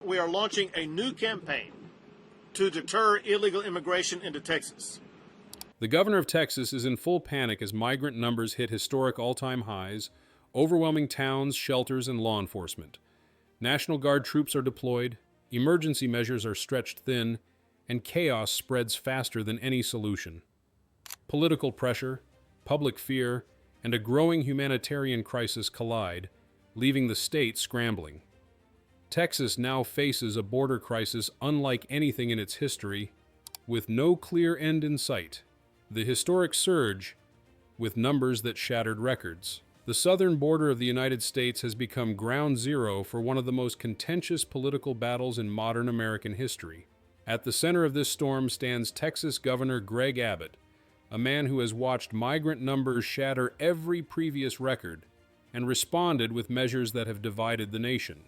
We are launching a new campaign to deter illegal immigration into Texas. The governor of Texas is in full panic as migrant numbers hit historic all-time highs, overwhelming towns, shelters, and law enforcement. National Guard troops are deployed, emergency measures are stretched thin, and chaos spreads faster than any solution. Political pressure, public fear, and a growing humanitarian crisis collide, leaving the state scrambling. Texas now faces a border crisis unlike anything in its history, with no clear end in sight. The historic surge, with numbers that shattered records. The southern border of the United States has become ground zero for one of the most contentious political battles in modern American history. At the center of this storm stands Texas Governor Greg Abbott, a man who has watched migrant numbers shatter every previous record and responded with measures that have divided the nation.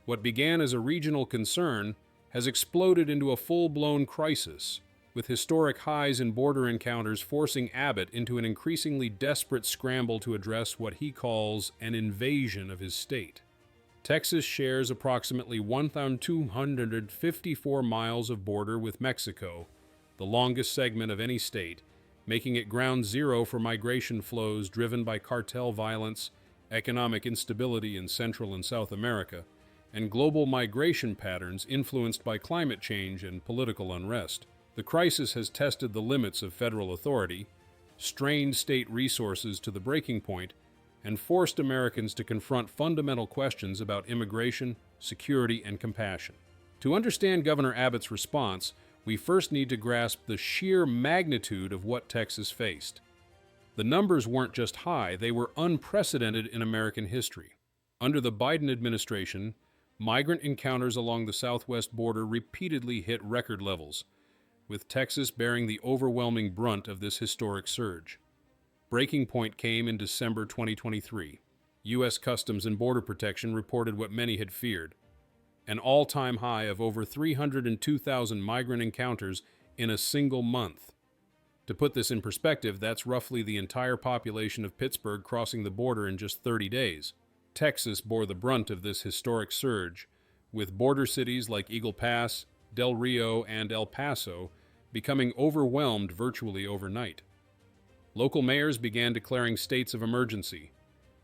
What began as a regional concern has exploded into a full-blown crisis, with historic highs in border encounters forcing Abbott into an increasingly desperate scramble to address what he calls an invasion of his state. Texas shares approximately 1,254 miles of border with Mexico, the longest segment of any state, making it ground zero for migration flows driven by cartel violence, economic instability in Central and South America, and global migration patterns influenced by climate change and political unrest. The crisis has tested the limits of federal authority, strained state resources to the breaking point, and forced Americans to confront fundamental questions about immigration, security, and compassion. To understand Governor Abbott's response, we first need to grasp the sheer magnitude of what Texas faced. The numbers weren't just high, they were unprecedented in American history. Under the Biden administration, migrant encounters along the southwest border repeatedly hit record levels, with Texas bearing the overwhelming brunt of this historic surge. Breaking point came in December 2023. U.S. Customs and Border Protection reported what many had feared: an all-time high of over 302,000 migrant encounters in a single month. To put this in perspective, that's roughly the entire population of Pittsburgh crossing the border in just 30 days. Texas bore the brunt of this historic surge, with border cities like Eagle Pass, Del Rio, and El Paso becoming overwhelmed virtually overnight. Local mayors began declaring states of emergency.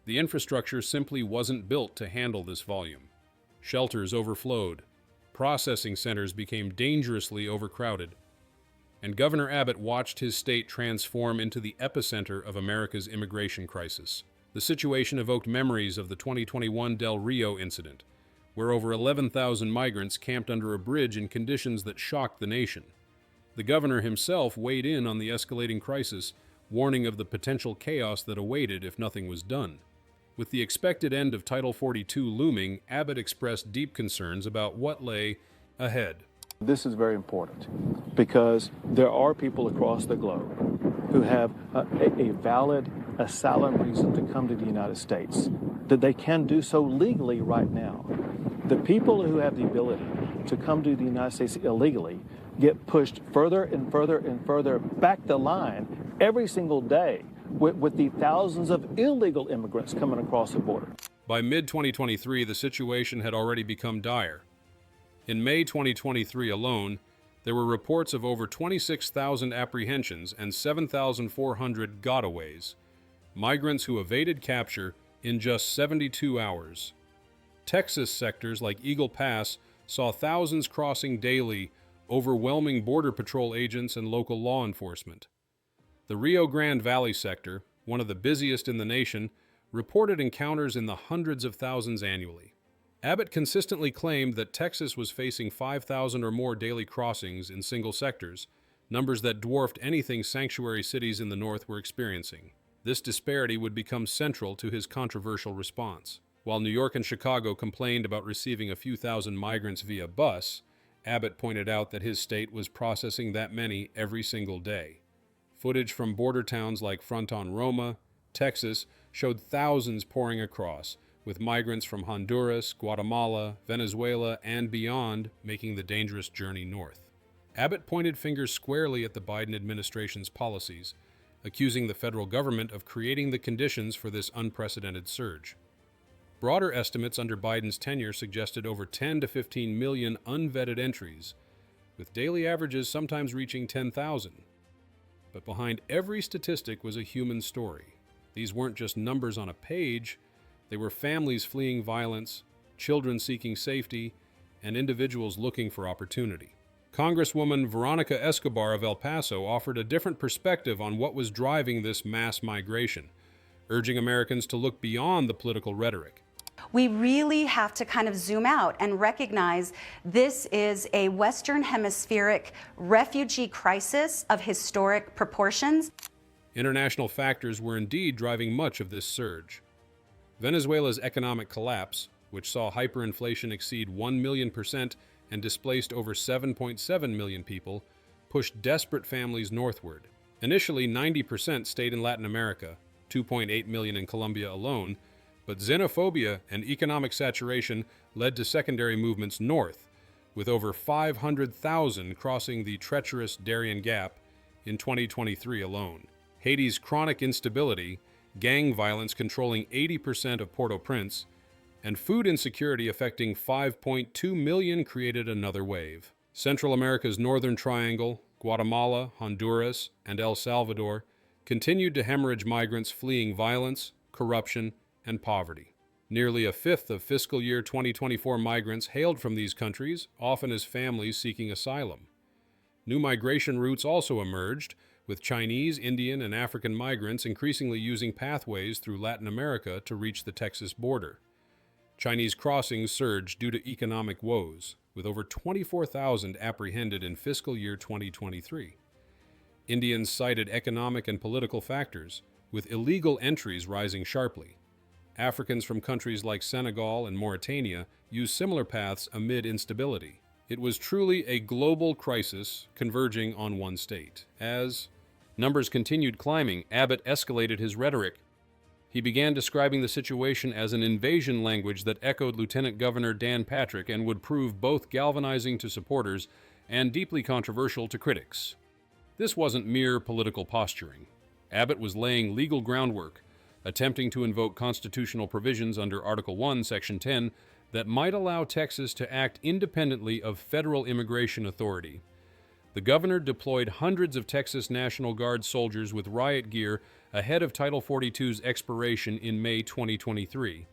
The infrastructure simply wasn't built to handle this volume. Shelters overflowed, processing centers became dangerously overcrowded, and Governor Abbott watched his state transform into the epicenter of America's immigration crisis. The situation evoked memories of the 2021 Del Rio incident, where over 11,000 migrants camped under a bridge in conditions that shocked the nation. The governor himself weighed in on the escalating crisis, warning of the potential chaos that awaited if nothing was done. With the expected end of Title 42 looming, Abbott expressed deep concerns about what lay ahead. This is very important because there are people across the globe who have a valid asylum reason to come to the United States, that they can do so legally right now. The people who have the ability to come to the United States illegally get pushed further and further and further back the line every single day with the thousands of illegal immigrants coming across the border. By mid-2023, the situation had already become dire. In May 2023 alone, there were reports of over 26,000 apprehensions and 7,400 gotaways, migrants who evaded capture in just 72 hours. Texas sectors like Eagle Pass saw thousands crossing daily, overwhelming Border Patrol agents and local law enforcement. The Rio Grande Valley sector, one of the busiest in the nation, reported encounters in the hundreds of thousands annually. Abbott consistently claimed that Texas was facing 5,000 or more daily crossings in single sectors, numbers that dwarfed anything sanctuary cities in the north were experiencing. This disparity would become central to his controversial response. While New York and Chicago complained about receiving a few thousand migrants via bus, Abbott pointed out that his state was processing that many every single day. Footage from border towns like Fronton Roma, Texas, showed thousands pouring across, with migrants from Honduras, Guatemala, Venezuela, and beyond making the dangerous journey north. Abbott pointed fingers squarely at the Biden administration's policies, accusing the federal government of creating the conditions for this unprecedented surge. Broader estimates under Biden's tenure suggested over 10 to 15 million unvetted entries, with daily averages sometimes reaching 10,000. But behind every statistic was a human story. These weren't just numbers on a page, they were families fleeing violence, children seeking safety, and individuals looking for opportunity. Congresswoman Veronica Escobar of El Paso offered a different perspective on what was driving this mass migration, urging Americans to look beyond the political rhetoric. We really have to kind of zoom out and recognize this is a Western Hemispheric refugee crisis of historic proportions. International factors were indeed driving much of this surge. Venezuela's economic collapse, which saw hyperinflation exceed 1 million% and displaced over 7.7 million people, pushed desperate families northward. Initially, 90% stayed in Latin America, 2.8 million in Colombia alone, but xenophobia and economic saturation led to secondary movements north, with over 500,000 crossing the treacherous Darien Gap in 2023 alone. Haiti's chronic instability, gang violence controlling 80% of Port-au-Prince, and food insecurity affecting 5.2 million created another wave. Central America's northern triangle, Guatemala, Honduras, and El Salvador, continued to hemorrhage migrants fleeing violence, corruption, and poverty. Nearly a fifth of fiscal year 2024 migrants hailed from these countries, often as families seeking asylum. New migration routes also emerged, with Chinese, Indian, and African migrants increasingly using pathways through Latin America to reach the Texas border. Chinese crossings surged due to economic woes, with over 24,000 apprehended in fiscal year 2023. Indians cited economic and political factors, with illegal entries rising sharply. Africans from countries like Senegal and Mauritania used similar paths amid instability. It was truly a global crisis converging on one state. As numbers continued climbing, Abbott escalated his rhetoric. He began describing the situation as an invasion language that echoed Lieutenant Governor Dan Patrick and would prove both galvanizing to supporters and deeply controversial to critics. This wasn't mere political posturing. Abbott was laying legal groundwork, attempting to invoke constitutional provisions under Article 1, Section 10 that might allow Texas to act independently of federal immigration authority. The governor deployed hundreds of Texas National Guard soldiers with riot gear ahead of Title 42's expiration in May 2023.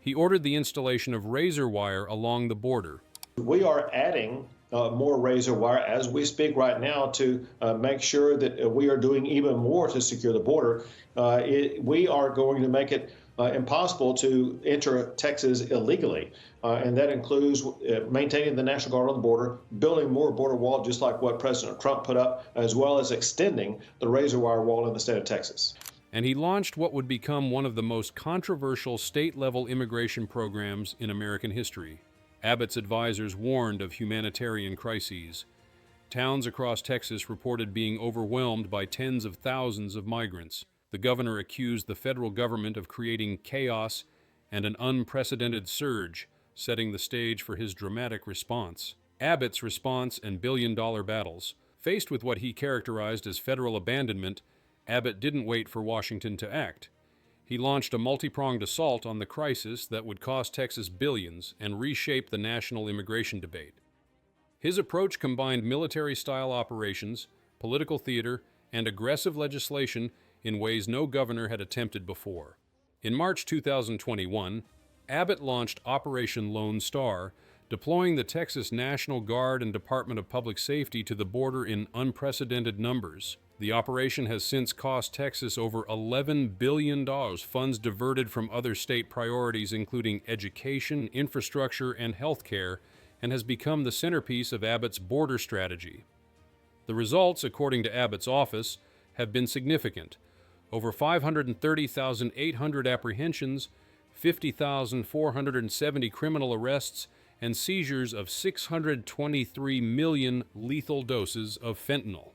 He ordered the installation of razor wire along the border. We are adding more razor wire as we speak right now to make sure that we are doing even more to secure the border. We are going to make it impossible to enter Texas illegally, and that includes maintaining the National Guard on the border, building more border wall, just like what President Trump put up, as well as extending the razor wire wall in the state of Texas. And he launched what would become one of the most controversial state-level immigration programs in American history. Abbott's advisors warned of humanitarian crises. Towns across Texas reported being overwhelmed by tens of thousands of migrants. The governor accused the federal government of creating chaos and an unprecedented surge, setting the stage for his dramatic response. Abbott's response and billion-dollar battles. Faced with what he characterized as federal abandonment, Abbott didn't wait for Washington to act. He launched a multi-pronged assault on the crisis that would cost Texas billions and reshape the national immigration debate. His approach combined military-style operations, political theater, and aggressive legislation in ways no governor had attempted before. In March 2021, Abbott launched Operation Lone Star, deploying the Texas National Guard and Department of Public Safety to the border in unprecedented numbers. The operation has since cost Texas over $11 billion, funds diverted from other state priorities including education, infrastructure, and health care, and has become the centerpiece of Abbott's border strategy. The results, according to Abbott's office, have been significant. Over 530,800 apprehensions, 50,470 criminal arrests, and seizures of 623 million lethal doses of fentanyl.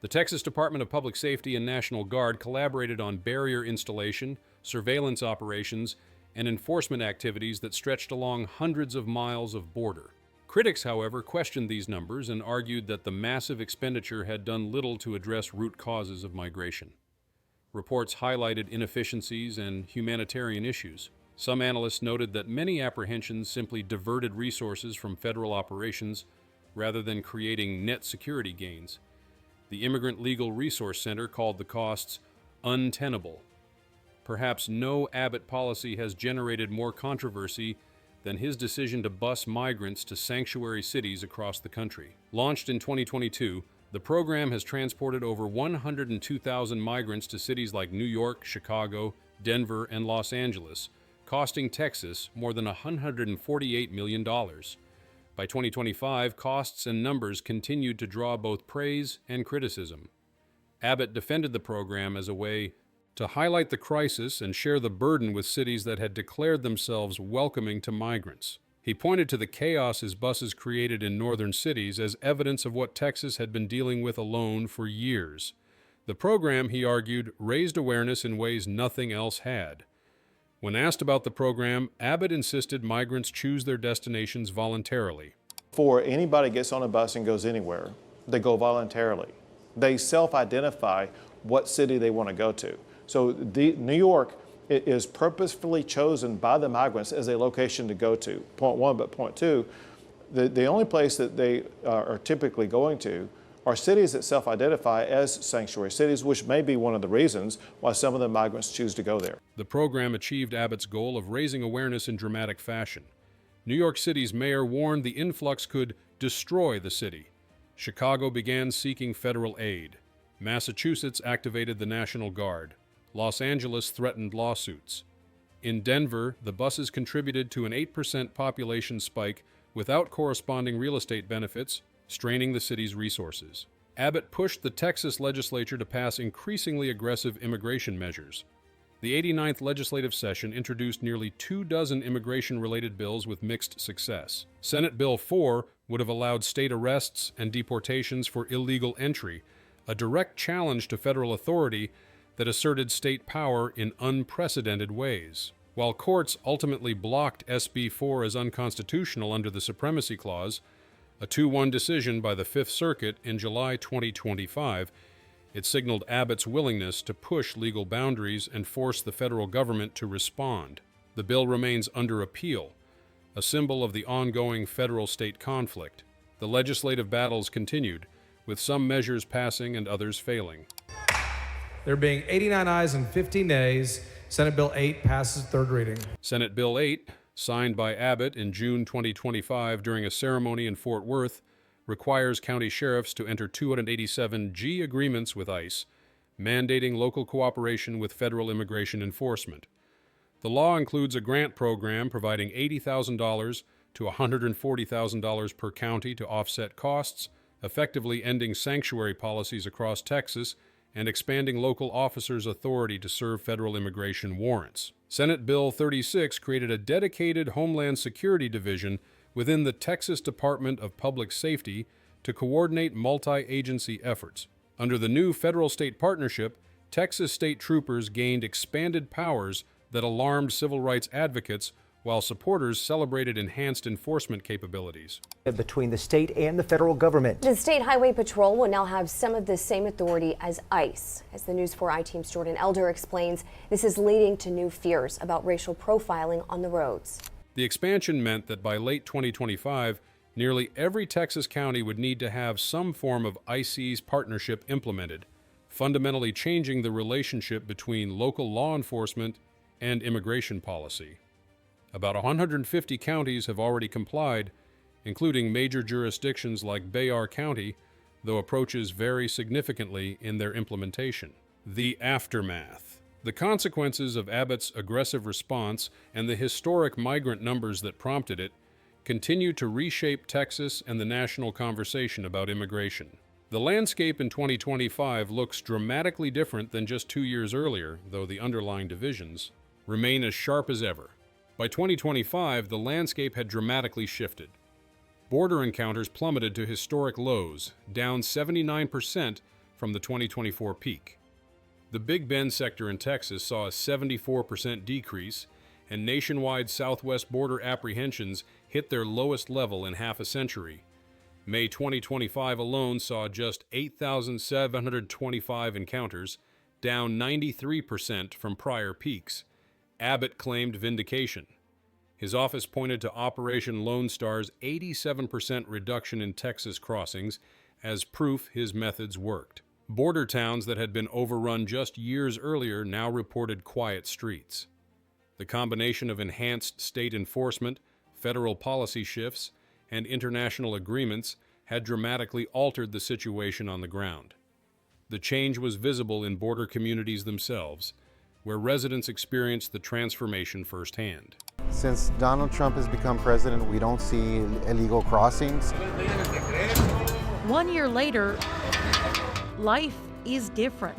The Texas Department of Public Safety and National Guard collaborated on barrier installation, surveillance operations, and enforcement activities that stretched along hundreds of miles of border. Critics, however, questioned these numbers and argued that the massive expenditure had done little to address root causes of migration. Reports highlighted inefficiencies and humanitarian issues. Some analysts noted that many apprehensions simply diverted resources from federal operations rather than creating net security gains. The Immigrant Legal Resource Center called the costs untenable. Perhaps no Abbott policy has generated more controversy than his decision to bus migrants to sanctuary cities across the country. Launched in 2022, the program has transported over 102,000 migrants to cities like New York, Chicago, Denver, and Los Angeles, costing Texas more than $148 million. By 2025, costs and numbers continued to draw both praise and criticism. Abbott defended the program as a way to highlight the crisis and share the burden with cities that had declared themselves welcoming to migrants. He pointed to the chaos his buses created in northern cities as evidence of what Texas had been dealing with alone for years. The program, he argued, raised awareness in ways nothing else had. When asked about the program, Abbott insisted migrants choose their destinations voluntarily. Before anybody gets on a bus and goes anywhere, they go voluntarily. They self-identify what city they want to go to. So New York is purposefully chosen by the migrants as a location to go to, point one. But point two, the only place that they are typically going to are cities that self-identify as sanctuary cities, which may be one of the reasons why some of the migrants choose to go there. The program achieved Abbott's goal of raising awareness in dramatic fashion. New York City's mayor warned the influx could destroy the city. Chicago began seeking federal aid. Massachusetts activated the National Guard. Los Angeles threatened lawsuits. In Denver, the buses contributed to an 8% population spike without corresponding real estate benefits, straining the city's resources. Abbott pushed the Texas legislature to pass increasingly aggressive immigration measures. The 89th legislative session introduced nearly 24 immigration-related bills with mixed success. Senate Bill 4 would have allowed state arrests and deportations for illegal entry, a direct challenge to federal authority that asserted state power in unprecedented ways. While courts ultimately blocked SB 4 as unconstitutional under the Supremacy Clause, a 2-1 decision by the Fifth Circuit in July 2025, it signaled Abbott's willingness to push legal boundaries and force the federal government to respond. The bill remains under appeal, a symbol of the ongoing federal-state conflict. The legislative battles continued, with some measures passing and others failing. There being 89 ayes and 50 nays, Senate Bill 8 passes third reading. Senate Bill 8, signed by Abbott in June 2025 during a ceremony in Fort Worth, requires county sheriffs to enter 287G agreements with ICE, mandating local cooperation with federal immigration enforcement. The law includes a grant program providing $80,000 to $140,000 per county to offset costs, effectively ending sanctuary policies across Texas and expanding local officers' authority to serve federal immigration warrants. Senate Bill 36 created a dedicated Homeland Security Division within the Texas Department of Public Safety to coordinate multi-agency efforts. Under the new federal-state partnership, Texas state troopers gained expanded powers that alarmed civil rights advocates, while supporters celebrated enhanced enforcement capabilities. Between the state and the federal government. The State Highway Patrol will now have some of the same authority as ICE. As the News 4 I-Team's Jordan Elder explains, this is leading to new fears about racial profiling on the roads. The expansion meant that by late 2025, nearly every Texas county would need to have some form of ICE's partnership implemented, fundamentally changing the relationship between local law enforcement and immigration policy. About 150 counties have already complied, including major jurisdictions like Bayard County, though approaches vary significantly in their implementation. The aftermath. The consequences of Abbott's aggressive response and the historic migrant numbers that prompted it continue to reshape Texas and the national conversation about immigration. The landscape in 2025 looks dramatically different than just 2 years earlier, though the underlying divisions remain as sharp as ever. By 2025, the landscape had dramatically shifted. Border encounters plummeted to historic lows, down 79% from the 2024 peak. The Big Bend sector in Texas saw a 74% decrease, and nationwide southwest border apprehensions hit their lowest level in half a century. May 2025 alone saw just 8,725 encounters, down 93% from prior peaks. Abbott claimed vindication. His office pointed to Operation Lone Star's 87% reduction in Texas crossings as proof his methods worked. Border towns that had been overrun just years earlier now reported quiet streets. The combination of enhanced state enforcement, federal policy shifts, and international agreements had dramatically altered the situation on the ground. The change was visible in border communities themselves, where residents experienced the transformation firsthand. Since Donald Trump has become president, we don't see illegal crossings. 1 year later, life is different.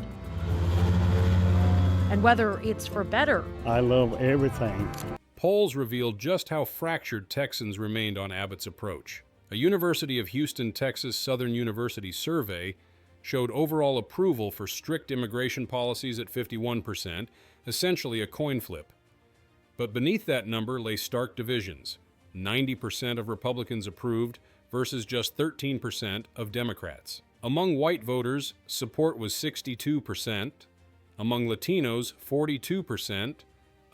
And whether it's for better, I love everything. Polls revealed just how fractured Texans remained on Abbott's approach. A University of Houston, Texas Southern University survey showed overall approval for strict immigration policies at 51%, essentially a coin flip. But beneath that number lay stark divisions. 90% of Republicans approved versus just 13% of Democrats. Among white voters, support was 62%. Among Latinos, 42%.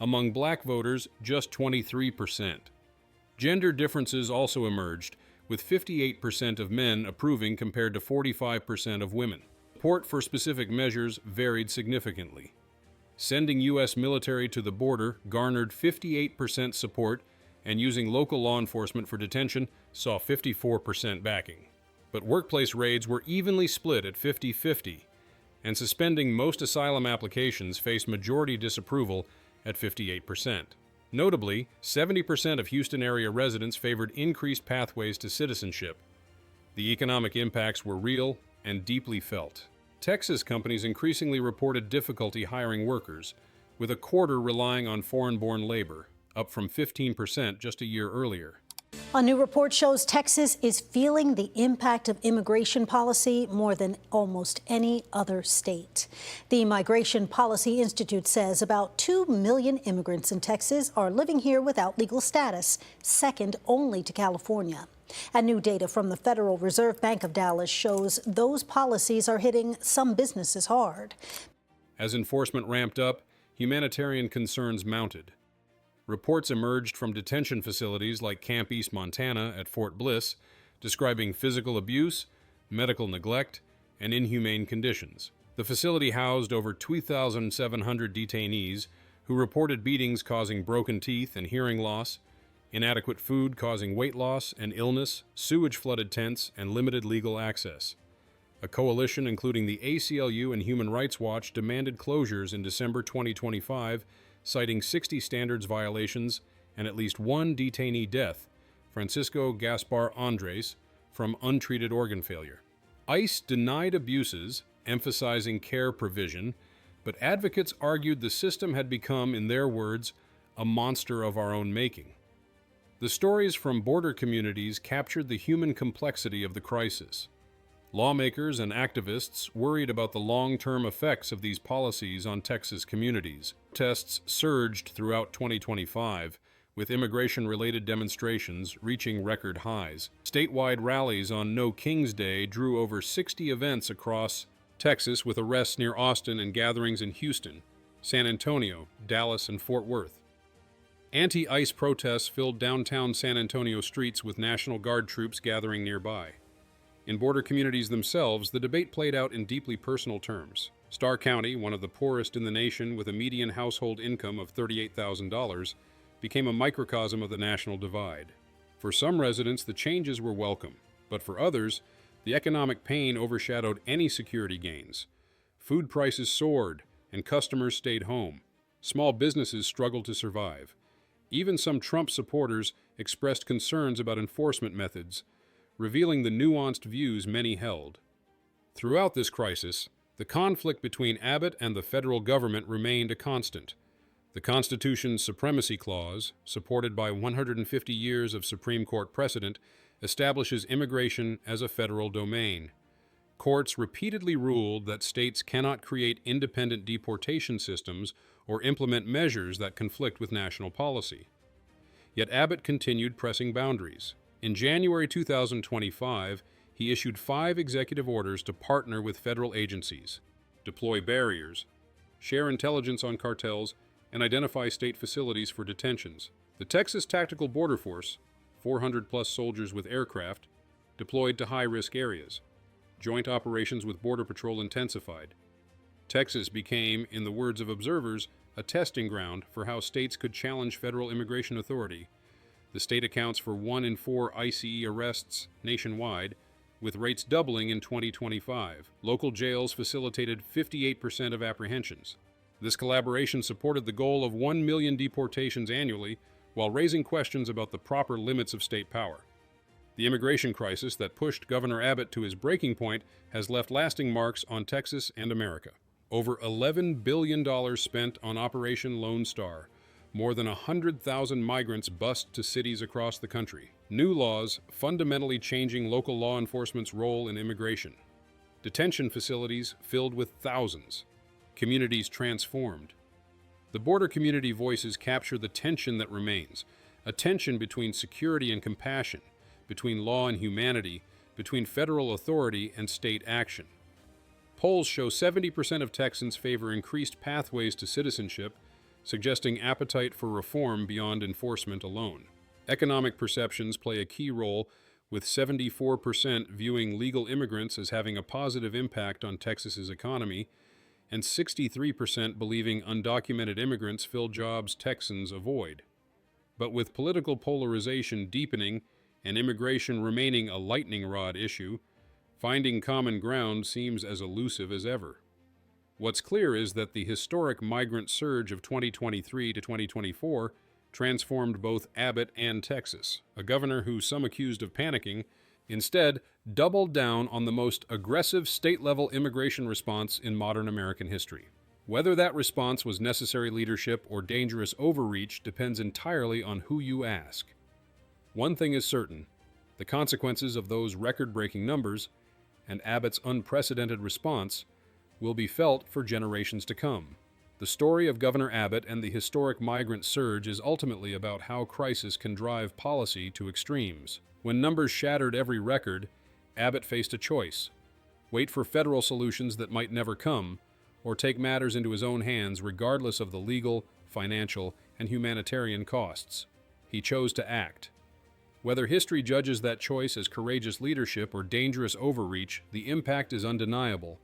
Among black voters, just 23%. Gender differences also emerged, with 58% of men approving compared to 45% of women. Support for specific measures varied significantly. Sending U.S. military to the border garnered 58% support, and using local law enforcement for detention saw 54% backing. But workplace raids were evenly split at 50-50, and suspending most asylum applications faced majority disapproval at 58%. Notably, 70% of Houston area residents favored increased pathways to citizenship. The economic impacts were real and deeply felt. Texas companies increasingly reported difficulty hiring workers, with a quarter relying on foreign-born labor, up from 15% just a year earlier. A new report shows Texas is feeling the impact of immigration policy more than almost any other state. The Migration Policy Institute says about 2 million immigrants in Texas are living here without legal status, second only to California. And new data from the Federal Reserve Bank of Dallas shows those policies are hitting some businesses hard. As enforcement ramped up, humanitarian concerns mounted. Reports emerged from detention facilities like Camp East Montana at Fort Bliss, describing physical abuse, medical neglect, and inhumane conditions. The facility housed over 2,700 detainees who reported beatings causing broken teeth and hearing loss, inadequate food causing weight loss and illness, sewage-flooded tents, and limited legal access. A coalition including the ACLU and Human Rights Watch demanded closures in December 2025, citing 60 standards violations and at least one detainee death, Francisco Gaspar Andres, from untreated organ failure. ICE denied abuses, emphasizing care provision, but advocates argued the system had become, in their words, a monster of our own making. The stories from border communities captured the human complexity of the crisis. Lawmakers and activists worried about the long-term effects of these policies on Texas communities. Protests surged throughout 2025, with immigration-related demonstrations reaching record highs. Statewide rallies on No King's Day drew over 60 events across Texas, with arrests near Austin and gatherings in Houston, San Antonio, Dallas, and Fort Worth. Anti-ICE protests filled downtown San Antonio streets, with National Guard troops gathering nearby. In border communities themselves, the debate played out in deeply personal terms. Starr County, one of the poorest in the nation with a median household income of $38,000, became a microcosm of the national divide. For some residents, the changes were welcome, but for others, the economic pain overshadowed any security gains. Food prices soared, and customers stayed home. Small businesses struggled to survive. Even some Trump supporters expressed concerns about enforcement methods, revealing the nuanced views many held. Throughout this crisis, the conflict between Abbott and the federal government remained a constant. The Constitution's Supremacy Clause, supported by 150 years of Supreme Court precedent, establishes immigration as a federal domain. Courts repeatedly ruled that states cannot create independent deportation systems or implement measures that conflict with national policy. Yet Abbott continued pressing boundaries. In January 2025, he issued 5 executive orders to partner with federal agencies, deploy barriers, share intelligence on cartels, and identify state facilities for detentions. The Texas Tactical Border Force, 400-plus soldiers with aircraft, deployed to high-risk areas. Joint operations with Border Patrol intensified. Texas became, in the words of observers, a testing ground for how states could challenge federal immigration authority. The state accounts for 1 in 4 ICE arrests nationwide, with rates doubling in 2025. Local jails facilitated 58% of apprehensions. This collaboration supported the goal of 1 million deportations annually, while raising questions about the proper limits of state power. The immigration crisis that pushed Governor Abbott to his breaking point has left lasting marks on Texas and America. Over $11 billion spent on Operation Lone Star. More than 100,000 migrants bussed to cities across the country. New laws fundamentally changing local law enforcement's role in immigration. Detention facilities filled with thousands. Communities transformed. The border community voices capture the tension that remains, a tension between security and compassion, between law and humanity, between federal authority and state action. Polls show 70% of Texans favor increased pathways to citizenship, suggesting appetite for reform beyond enforcement alone. Economic perceptions play a key role, with 74% viewing legal immigrants as having a positive impact on Texas's economy, and 63% believing undocumented immigrants fill jobs Texans avoid. But with political polarization deepening and immigration remaining a lightning rod issue, finding common ground seems as elusive as ever. What's clear is that the historic migrant surge of 2023 to 2024 transformed both Abbott and Texas. A governor who some accused of panicking instead doubled down on the most aggressive state-level immigration response in modern American history. Whether that response was necessary leadership or dangerous overreach depends entirely on who you ask. One thing is certain: the consequences of those record-breaking numbers and Abbott's unprecedented response will be felt for generations to come. The story of Governor Abbott and the historic migrant surge is ultimately about how crisis can drive policy to extremes. When numbers shattered every record, Abbott faced a choice: wait for federal solutions that might never come, or take matters into his own hands regardless of the legal, financial, and humanitarian costs. He chose to act. Whether history judges that choice as courageous leadership or dangerous overreach, the impact is undeniable.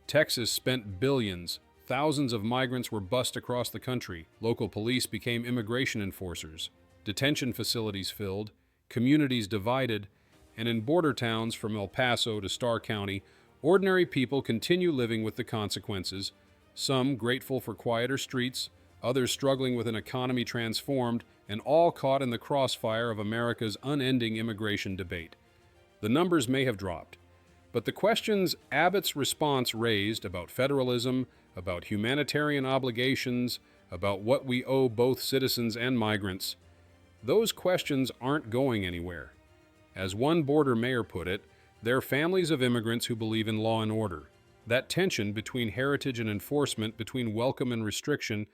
Texas spent billions. Thousands of migrants were bussed across the country. Local police became immigration enforcers. Detention facilities filled, communities divided, and in border towns from El Paso to Starr County, ordinary people continue living with the consequences, some grateful for quieter streets, others struggling with an economy transformed, and all caught in the crossfire of America's unending immigration debate. The numbers may have dropped, but the questions Abbott's response raised about federalism, about humanitarian obligations, about what we owe both citizens and migrants, those questions aren't going anywhere. As one border mayor put it, they're families of immigrants who believe in law and order. That tension between heritage and enforcement, between welcome and restriction,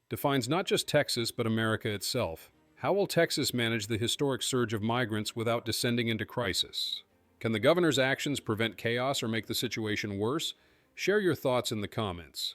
defines not just Texas but America itself. How will Texas manage the historic surge of migrants without descending into crisis? Can the governor's actions prevent chaos or make the situation worse? Share your thoughts in the comments.